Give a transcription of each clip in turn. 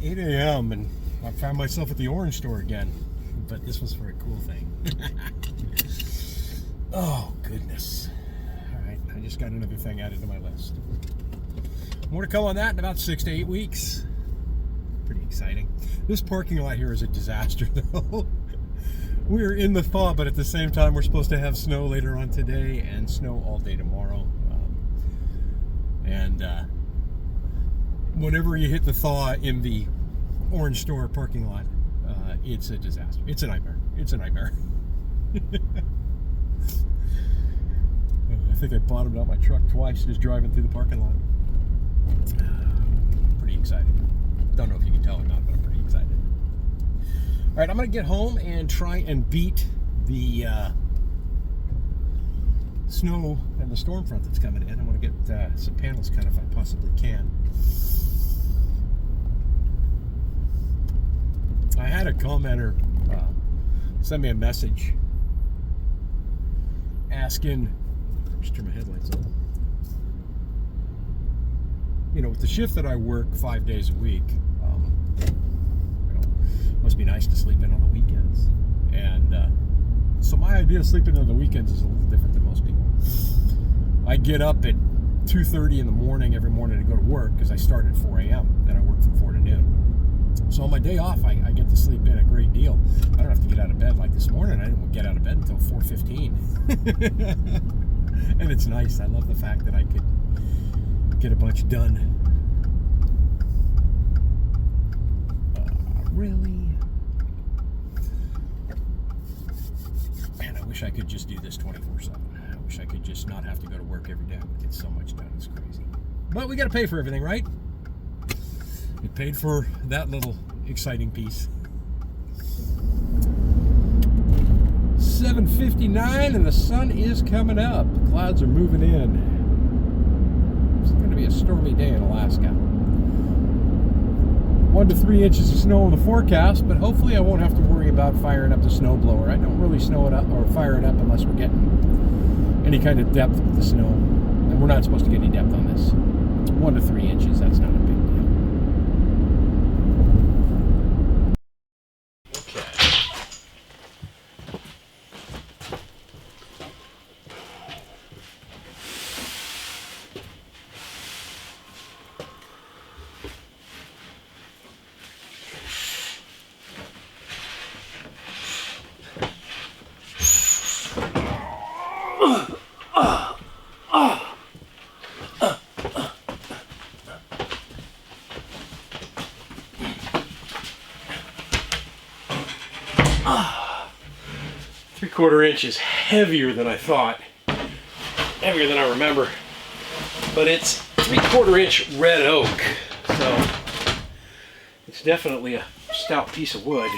8 a.m. and I found myself at the orange store again, but this was for a cool thing. Oh, goodness. All right, I just got another thing added to my list. More to come on that in about 6 to 8 weeks. Pretty exciting. This parking lot here is a disaster, though. We're in the thaw, but at the same time, we're supposed to have snow later on today and snow all day tomorrow. Whenever you hit the thaw in the orange store parking lot, it's a disaster. It's a nightmare. It's a nightmare. I think I bottomed out my truck twice just driving through the parking lot. Pretty excited. Don't know if you can tell or not, but I'm pretty excited. All right, I'm going to get home and try and beat the snow and the storm front that's coming in. I want to get some panels cut if I possibly can. I had a commenter send me a message asking, just turn my headlights on. You know, with the shift that I work 5 days a week, must be nice to sleep in on the weekends. And so my idea of sleeping on the weekends is a little different than most people. I get up at 2:30 in the morning every morning to go to work because I start at 4 a.m. and I work from 4 to noon. So on my day off, I get to sleep in a great deal. I don't have to get out of bed like this morning. I didn't get out of bed until 4:15. And it's nice. I love the fact that I could get a bunch done. Really? Man, I wish I could just do this 24/7. I wish I could just not have to go to work every day. I would get so much done. It's crazy. But we got to pay for everything, right? It paid for that little exciting piece. 7:59 and the sun is coming up. The clouds are moving in. It's going to be a stormy day in Alaska. 1 to 3 inches of snow in the forecast, but hopefully I won't have to worry about firing up the snow blower. I don't really snow it up or fire it up unless we're getting any kind of depth with the snow. And we're not supposed to get any depth on this. 1 to 3 inches, that's not a big deal. Three-quarter inch is heavier than I thought, heavier than I remember, but it's 3/4 inch red oak, so it's definitely a stout piece of wood.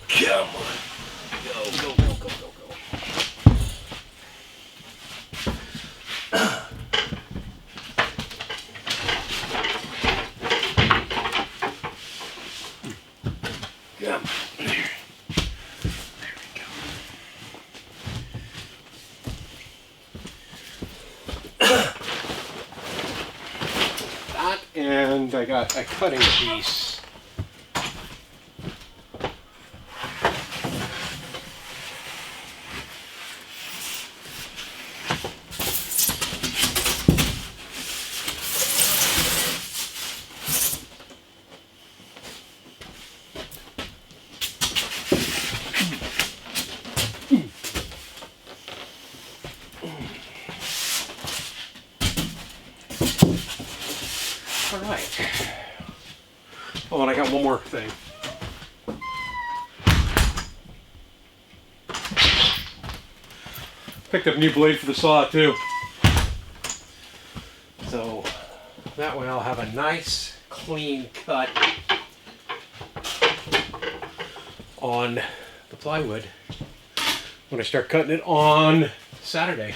Come on. Go. Come on. There we go. That, and I got a cutting piece. All right. Oh, and I got one more thing. Picked up a new blade for the saw too. So that way I'll have a nice clean cut on the plywood when I start cutting it on Saturday.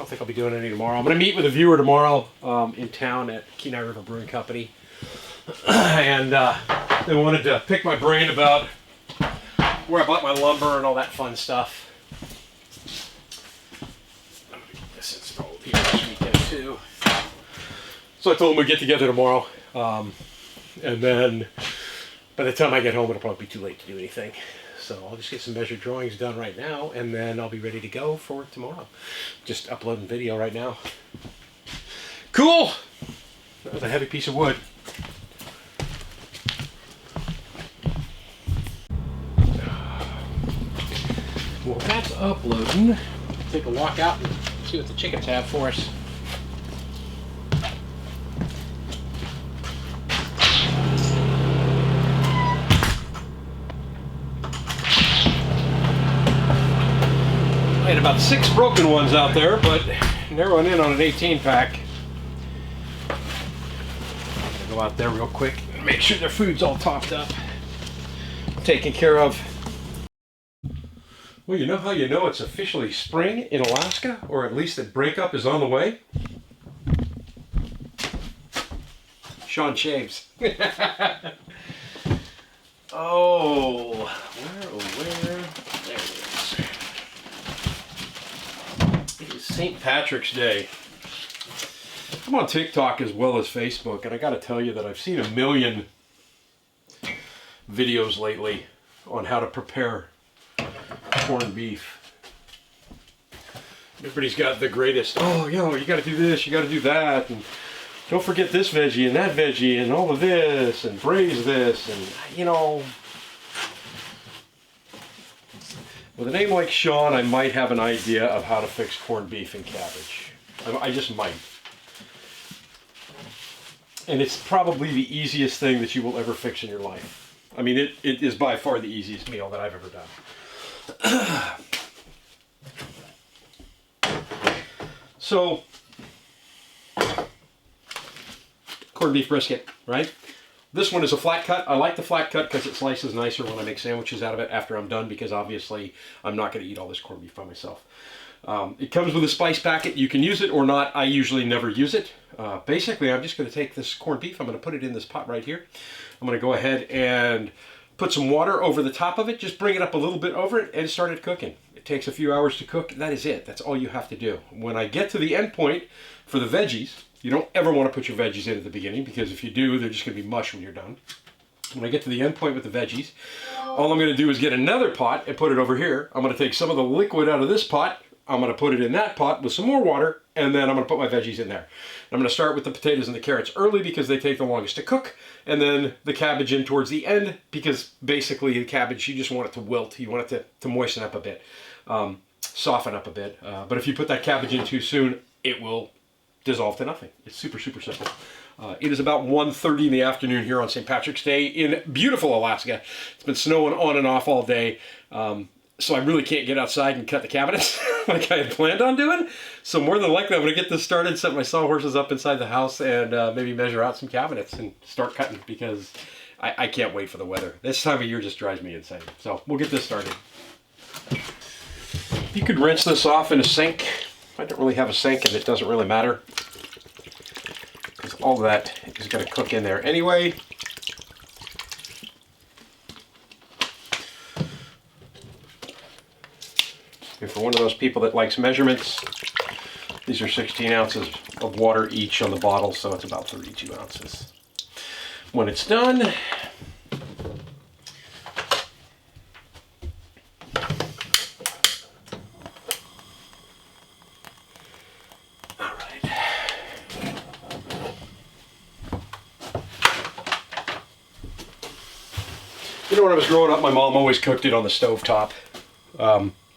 don't think I'll be doing any tomorrow. I'm going to meet with a viewer tomorrow in town at Kenai River Brewing Company. And they wanted to pick my brain about where I bought my lumber and all that fun stuff. I'm going to get this installed here this weekend too. So I told them we'd get together tomorrow. And then by the time I get home, it'll probably be too late to do anything. So I'll just get some measured drawings done right now, and then I'll be ready to go for tomorrow. Just uploading video right now. Cool! That was a heavy piece of wood. Well, that's uploading. Take a walk out and see what the chickens have for us. I had about 6 broken ones out there, but narrowing in on an 18 pack. I'll go out there real quick and make sure their food's all topped up, taken care of. Well, you know how you know it's officially spring in Alaska, or at least that breakup is on the way? Sean shaves. Oh, where? There it is. It is St. Patrick's Day. I'm on TikTok as well as Facebook, and I got to tell you that I've seen a million videos lately on how to prepare corned beef. Everybody's got the greatest, oh, you got to do this, you got to do that, and don't forget this veggie and that veggie and all of this, and braise this, and you know. With a name like Sean, I might have an idea of how to fix corned beef and cabbage. I just might. And it's probably the easiest thing that you will ever fix in your life. I mean, it is by far the easiest meal that I've ever done. So, corned beef brisket, right? This one is a flat cut. I like the flat cut because it slices nicer when I make sandwiches out of it after I'm done, because obviously I'm not going to eat all this corned beef by myself. It comes with a spice packet. You can use it or not. I usually never use it. Basically, I'm just going to take this corned beef. I'm going to put it in this pot right here. I'm going to go ahead and put some water over the top of it. Just bring it up a little bit over it and start it cooking. It takes a few hours to cook. That is it. That's all you have to do. When I get to the end point for the veggies, you don't ever want to put your veggies in at the beginning, because if you do, they're just going to be mush when you're done. When I get to the end point with the veggies, all I'm going to do is get another pot and put it over here. I'm going to take some of the liquid out of this pot. I'm going to put it in that pot with some more water, and then I'm going to put my veggies in there. I'm going to start with the potatoes and the carrots early because they take the longest to cook, and then the cabbage in towards the end, because basically the cabbage, you just want it to wilt. You want it to moisten up a bit, soften up a bit. But if you put that cabbage in too soon, it will dissolve to nothing. It's super, super simple. It is about 1:30 in the afternoon here on St. Patrick's Day in beautiful Alaska. It's been snowing on and off all day. So I really can't get outside and cut the cabinets like I had planned on doing. So more than likely I'm going to get this started, set my sawhorses up inside the house, and maybe measure out some cabinets and start cutting, because I can't wait for the weather. This time of year just drives me insane. So we'll get this started. You could rinse this off in a sink. I don't really have a sink, and it doesn't really matter, because all of that is going to cook in there anyway. And for one of those people that likes measurements, these are 16 ounces of water each on the bottle, so it's about 32 ounces. When it's done, you know, when I was growing up, my mom always cooked it on the stovetop.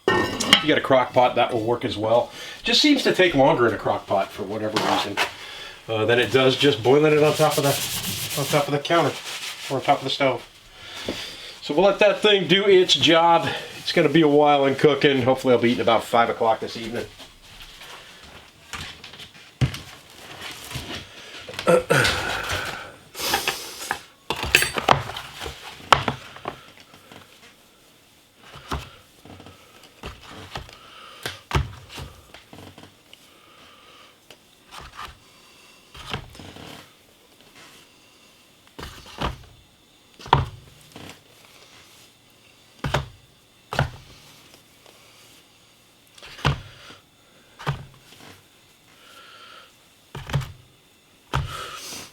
If you got a crock pot, that will work as well. Just seems to take longer in a crock pot for whatever reason than it does just boiling it on top of the counter or on top of the stove. So we'll let that thing do its job. It's going to be a while in cooking. Hopefully I'll be eating about 5 o'clock this evening.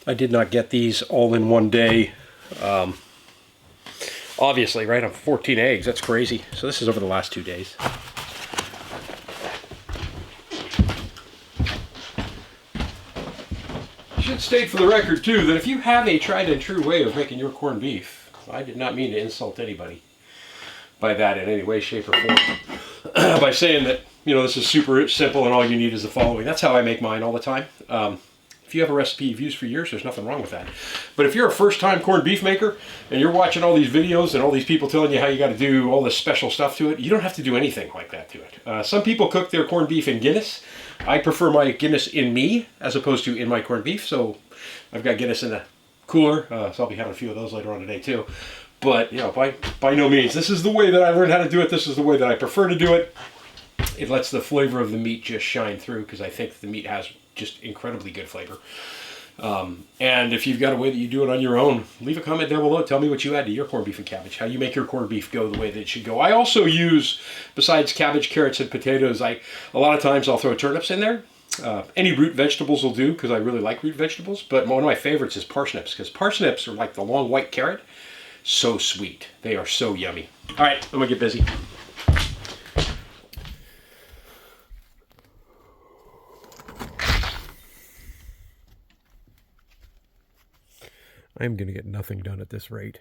I did not get these all in one day. Obviously, right, on 14 eggs, that's crazy. So this is over the last 2 days. I should state for the record, too, that if you have a tried and true way of making your corned beef, I did not mean to insult anybody by that in any way, shape, or form. By saying that, you know, this is super simple and all you need is the following. That's how I make mine all the time. If you have a recipe you've used for years, there's nothing wrong with that. But if you're a first-time corned beef maker and you're watching all these videos and all these people telling you how you got to do all this special stuff to it, you don't have to do anything like that to it. Some people cook their corned beef in Guinness. I prefer my Guinness in me as opposed to in my corned beef. So I've got Guinness in a cooler, so I'll be having a few of those later on today too. But, you know, by no means, this is the way that I learned how to do it. This is the way that I prefer to do it. It lets the flavor of the meat just shine through because I think the meat has just incredibly good flavor. And if you've got a way that you do it on your own, leave a comment down below. Tell me what you add to your corned beef and cabbage, how you make your corned beef go the way that it should go. I also use, besides cabbage, carrots, and potatoes, a lot of times I'll throw turnips in there. Any root vegetables will do because I really like root vegetables, but one of my favorites is parsnips because parsnips are like the long white carrot. So sweet. They are so yummy. All right, I'm gonna get busy. I'm going to get nothing done at this rate.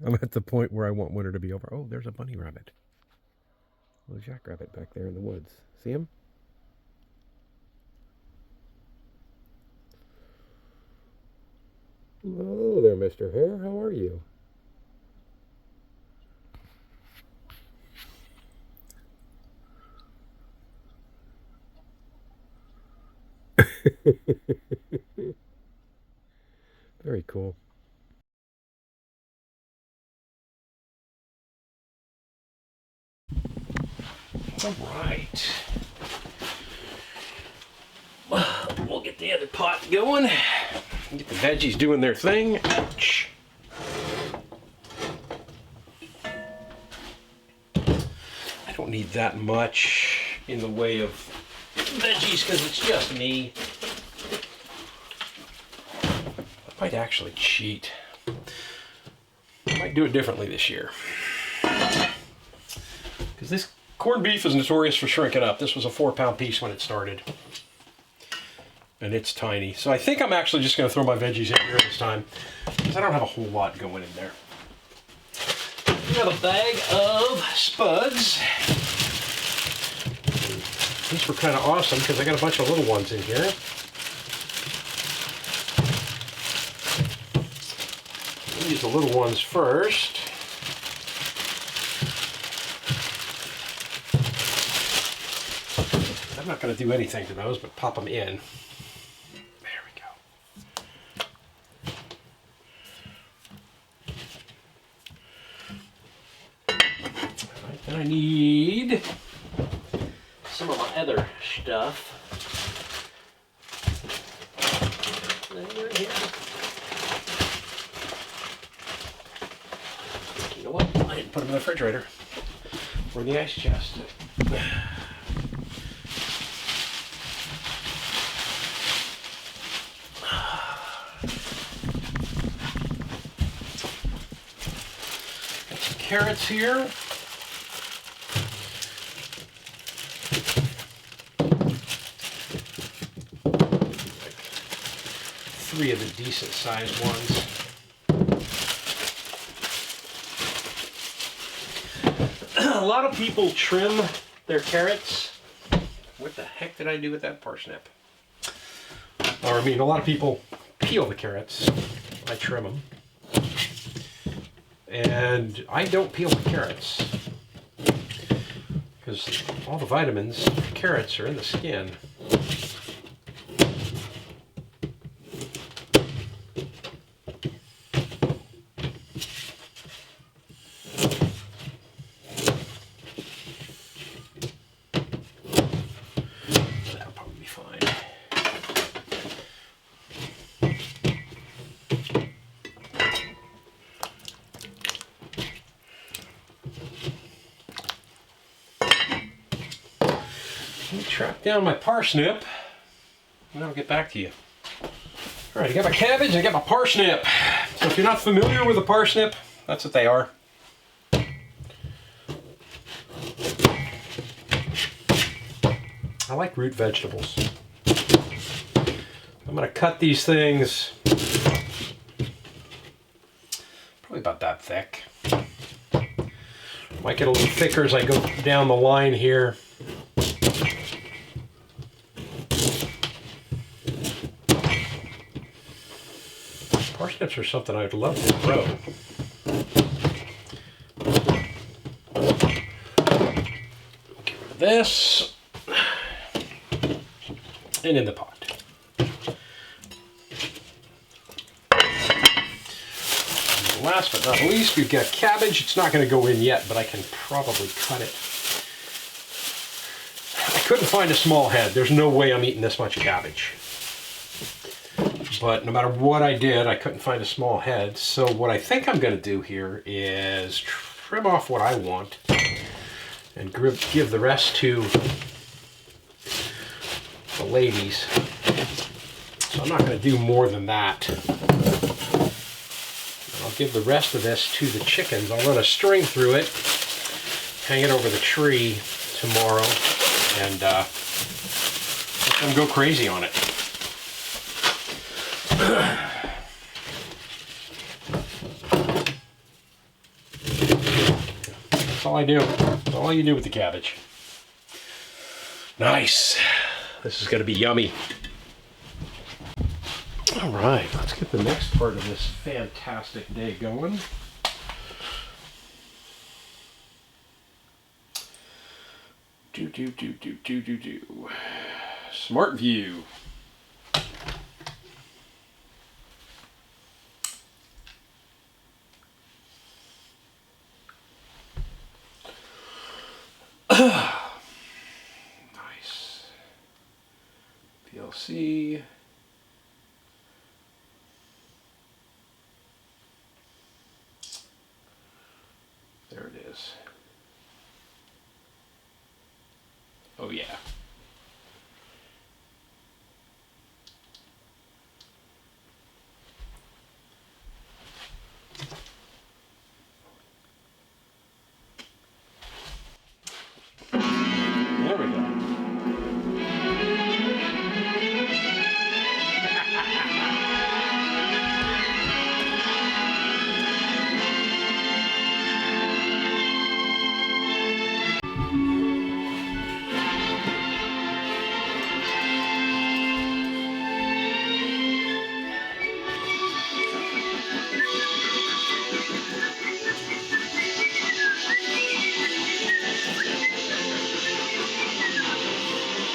I'm at the point where I want winter to be over. Oh, there's a bunny rabbit. A little jackrabbit back there in the woods. See him? Hello there, Mr. Hare. How are you? Very cool. All right. We'll get the other pot going. Get the veggies doing their thing. Ouch. I don't need that much in the way of veggies because it's just me. I might actually cheat. I might do it differently this year. Because this corned beef is notorious for shrinking up. This was a 4-pound piece when it started. And it's tiny. So I think I'm actually just going to throw my veggies in here this time. Because I don't have a whole lot going in there. We have a bag of spuds. These were kind of awesome because I got a bunch of little ones in here. Use the little ones first. I'm not going to do anything to those, but pop them in. There we go. All right, then I need some of my other stuff. There, here. You know what? I didn't put them in the refrigerator or the ice chest. Got some carrots here. Like 3 of the decent sized ones. A lot of people trim their carrots. What the heck did I do with that parsnip? Or I mean, a lot of people peel the carrots. I trim them. And I don't peel the carrots. Because all the vitamins, carrots are in the skin. Track down my parsnip. and I'll get back to you. All right, I got my cabbage, I got my parsnip. So if you're not familiar with a parsnip, that's what they are. I like root vegetables. I'm going to cut these things probably about that thick. Might get a little thicker as I go down the line here. Parsnips are something I'd love to grow. Get rid of this. And in the pot. And last but not least, we've got cabbage. It's not going to go in yet, but I can probably cut it. I couldn't find a small head. There's no way I'm eating this much cabbage. But no matter what I did, I couldn't find a small head. So what I think I'm going to do here is trim off what I want and give the rest to the ladies. So I'm not going to do more than that. And I'll give the rest of this to the chickens. I'll run a string through it, hang it over the tree tomorrow, and let them go crazy on it. That's all I do. That's all you do with the cabbage. Nice. This is going to be yummy. All right, let's get the next part of this fantastic day going. Smart View. Nice. PLC. There it is. Oh yeah. There we go.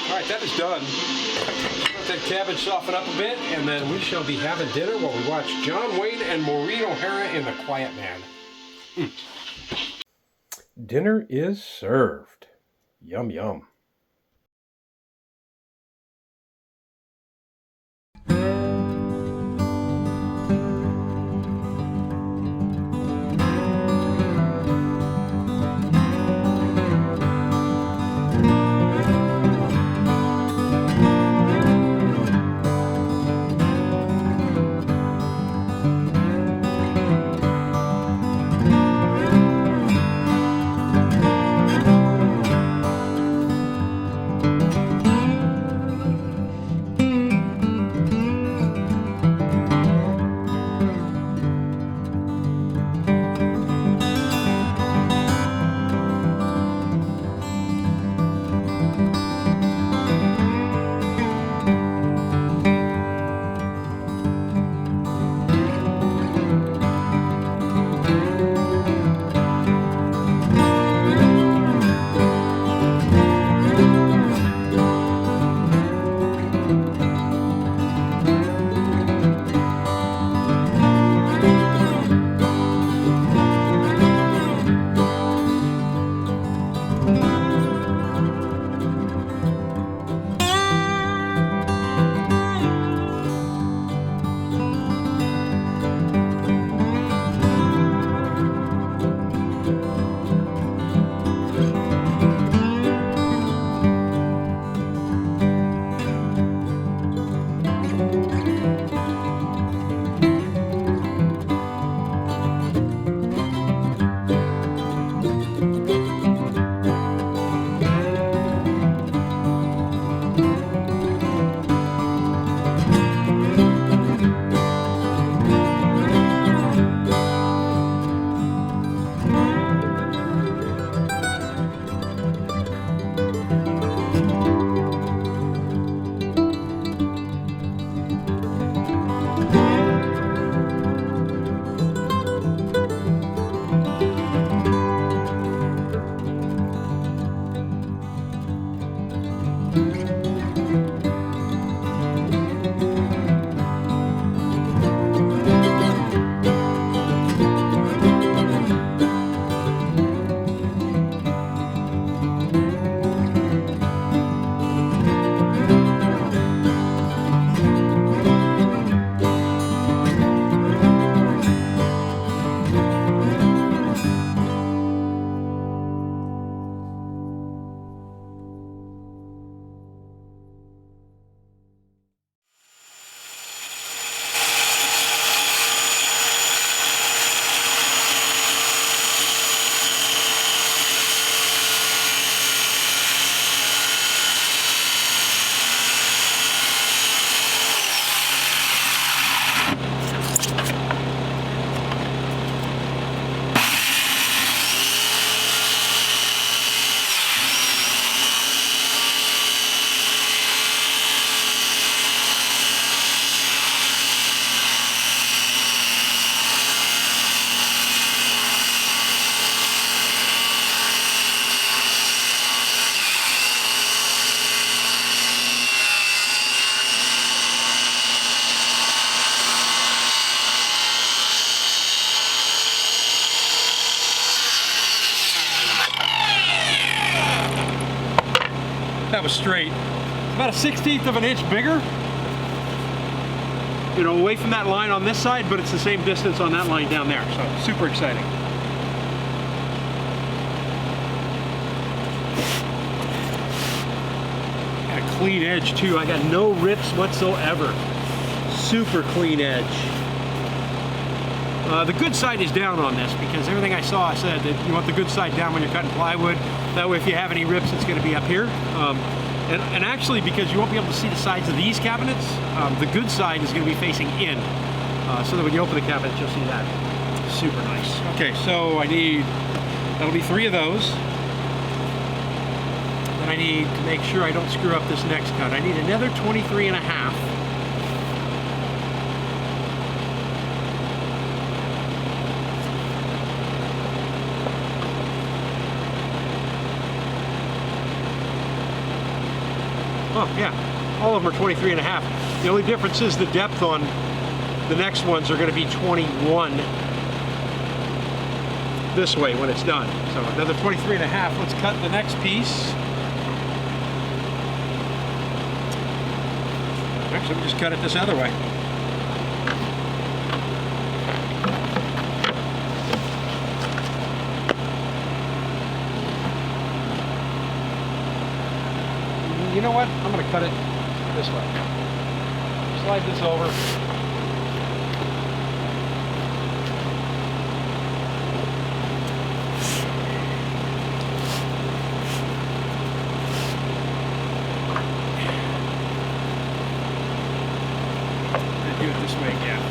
Alright, that is done. Let that cabbage soften up a bit, and then we shall be having dinner while we watch John Wayne and Maureen O'Hara in The Quiet Man. Dinner is served. Yum, yum. straight. It's about a 1/16 of an inch bigger, you know, away from that line on this side, but it's the same distance on that line down there. So super exciting. Got a clean edge too. I got no rips whatsoever. Super clean edge. The good side is down on this because everything I saw said that you want the good side down when you're cutting plywood. That way if you have any rips, it's going to be up here. And actually, because you won't be able to see the sides of these cabinets, the good side is going to be facing in. So that when you open the cabinet, you'll see that. Super nice. Okay, so that'll be 3 of those. Then I need to make sure I don't screw up this next cut. I need another 23.5. Oh yeah, all of them are 23.5. The only difference is the depth on the next ones are going to be 21 this way when it's done. So another 23.5. Let's cut the next piece. Actually, we'll just cut it this other way. You know what? I'm going to cut it this way. Slide this over. Do it this way again.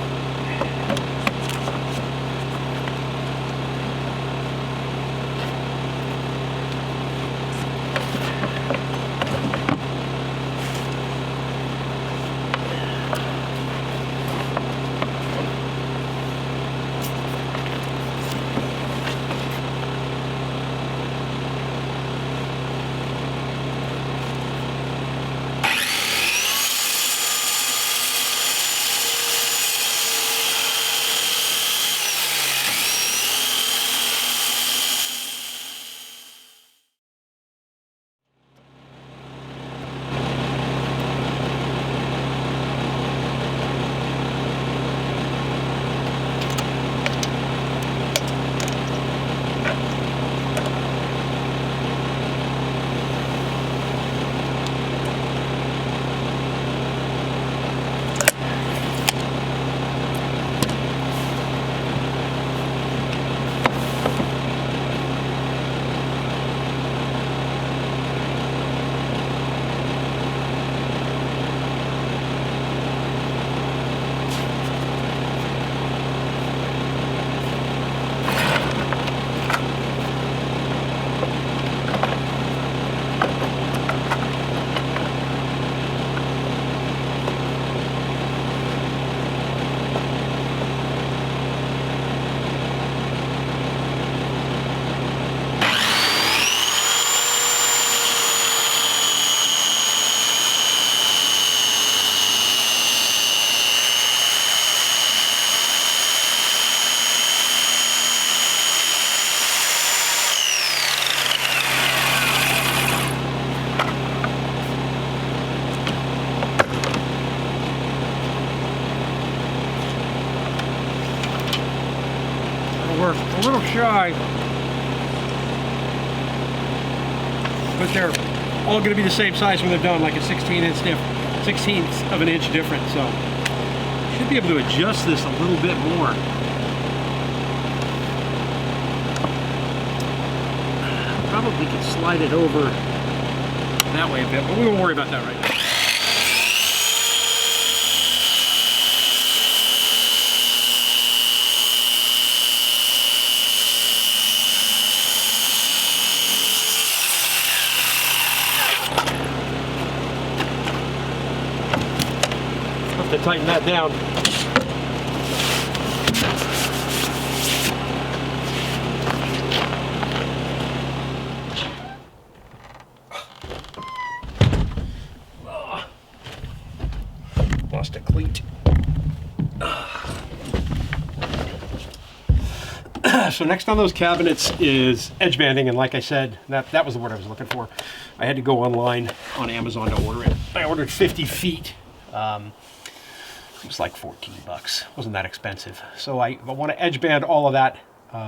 We're a little shy, but they're all going to be the same size when they're done, like a 16th of an inch different. So should be able to adjust this a little bit more. Probably could slide it over that way a bit, but we won't worry about that right now. To tighten that down. Lost a cleat. So next on those cabinets is edge banding, and like I said, that was the word I was looking for. I had to go online on Amazon to order it. I ordered 50 feet. It was like 14 bucks. Wasn't that expensive. So I want to edge band all of that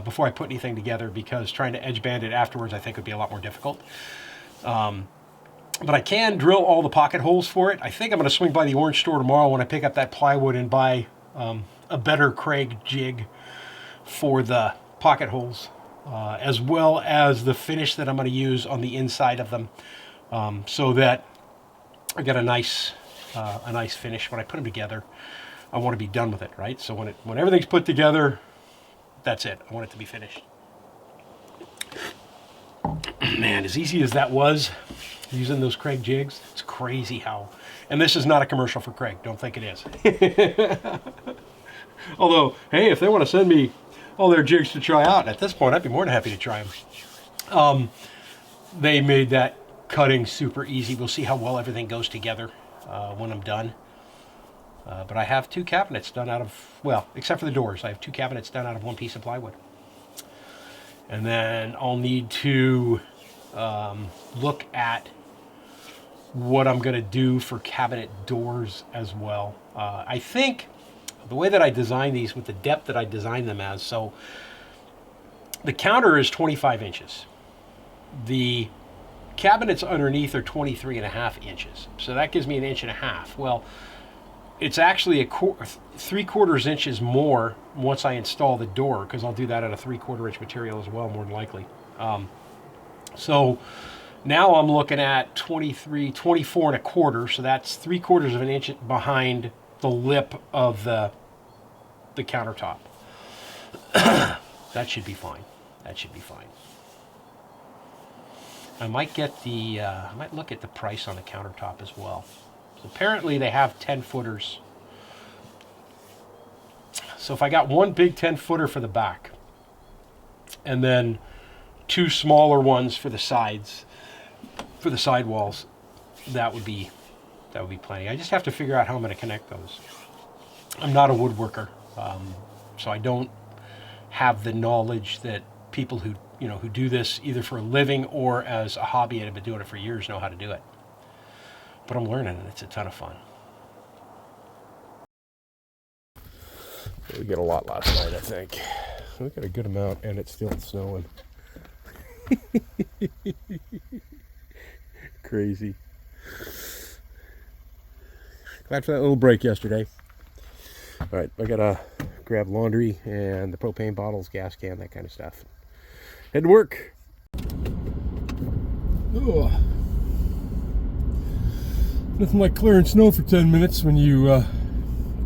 before I put anything together, because trying to edge band it afterwards I think would be a lot more difficult. But I can drill all the pocket holes for it. I think I'm going to swing by the orange store tomorrow when I pick up that plywood and buy a better Kreg jig for the pocket holes, as well as the finish that I'm going to use on the inside of them, so that I get a nice finish when I put them together. I want to be done with it, right? So when everything's put together, that's it. I want it to be finished. Man, as easy as that was, using those Kreg jigs, it's crazy how... And this is not a commercial for Kreg. Don't think it is. Although, hey, if they want to send me all their jigs to try out, at this point, I'd be more than happy to try them. They made that cutting super easy. We'll see how well everything goes together when I'm done. But I have 2 cabinets done out of, well, except for the doors, I have 2 cabinets done out of 1 piece of plywood. And then I'll need to look at what I'm going to do for cabinet doors as well. I think the way that I design these, with the depth that I design them as, so the counter is 25 inches. The cabinets underneath are 23.5 inches. So that gives me 1.5 inches. Well, it's actually 3/4 inches more once I install the door, because I'll do that at a 3/4 inch material as well, more than likely. So now I'm looking at 24.25, so that's 3/4 of an inch behind the lip of the countertop. That should be fine. That should be fine. I might get the I might look at the price on the countertop as well. So apparently they have 10-footers. So if I got one big 10-footer for the back, and then 2 smaller ones for the sides, for the side walls, that would be plenty. I just have to figure out how I'm going to connect those. I'm not a woodworker, so I don't have the knowledge that people who do this either for a living or as a hobby and have been doing it for years know how to do it. But I'm learning, and it's a ton of fun. We got a lot last night, I think. We got a good amount, and it's still snowing. Crazy. Glad for that little break yesterday. All right, I gotta grab laundry and the propane bottles, gas can, that kind of stuff. Head to work. Ugh. Nothing like clearing snow for 10 minutes when you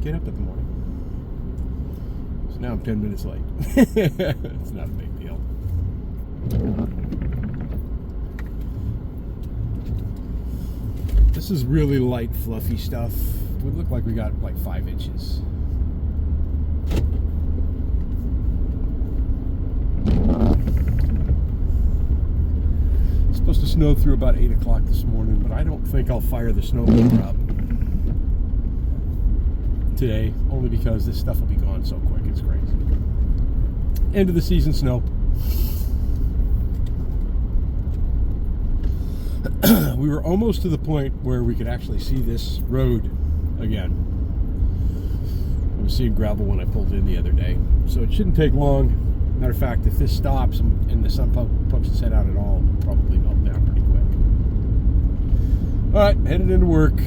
get up in the morning. So now I'm 10 minutes late. It's not a big deal. This is really light, fluffy stuff. It would look like we got like 5 inches. It's supposed to snow through about 8 o'clock this morning, but I don't think I'll fire the snowblower up today, only because this stuff will be gone so quick. It's crazy. End of the season snow. We were almost to the point where we could actually see this road again. I was seeing gravel when I pulled in the other day, so it shouldn't take long. Matter of fact, if this stops and the sun pokes its head out at all, it'll probably melt down pretty quick. All right, headed into work.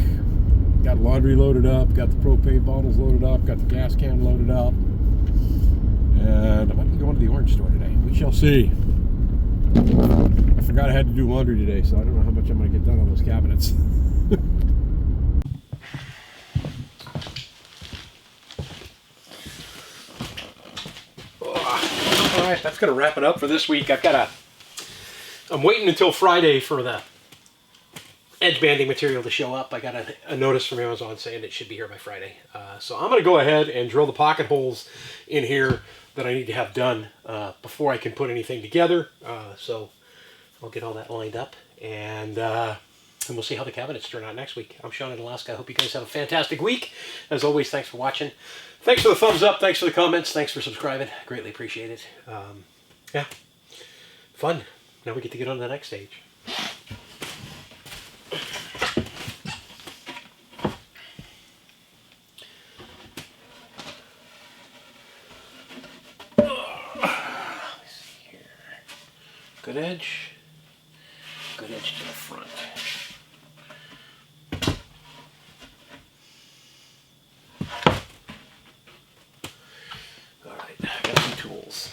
Got laundry loaded up, got the propane bottles loaded up, got the gas can loaded up, and I might be going to the orange store today. We shall see. I forgot I had to do laundry today, so I don't know how much I'm going to get done on those cabinets. All right, that's going to wrap it up for this week. I'm waiting until Friday for the edge banding material to show up. I got a notice from Amazon saying it should be here by Friday. So I'm going to go ahead and drill the pocket holes in here that I need to have done before I can put anything together. So I'll get all that lined up, and And we'll see how the cabinets turn out next week. I'm Sean in Alaska. I hope you guys have a fantastic week. As always, thanks for watching. Thanks for the thumbs up. Thanks for the comments. Thanks for subscribing. Greatly appreciate it. Yeah, fun. Now we get to get on to the next stage. Good edge. Good edge to the front. All right, I got some tools.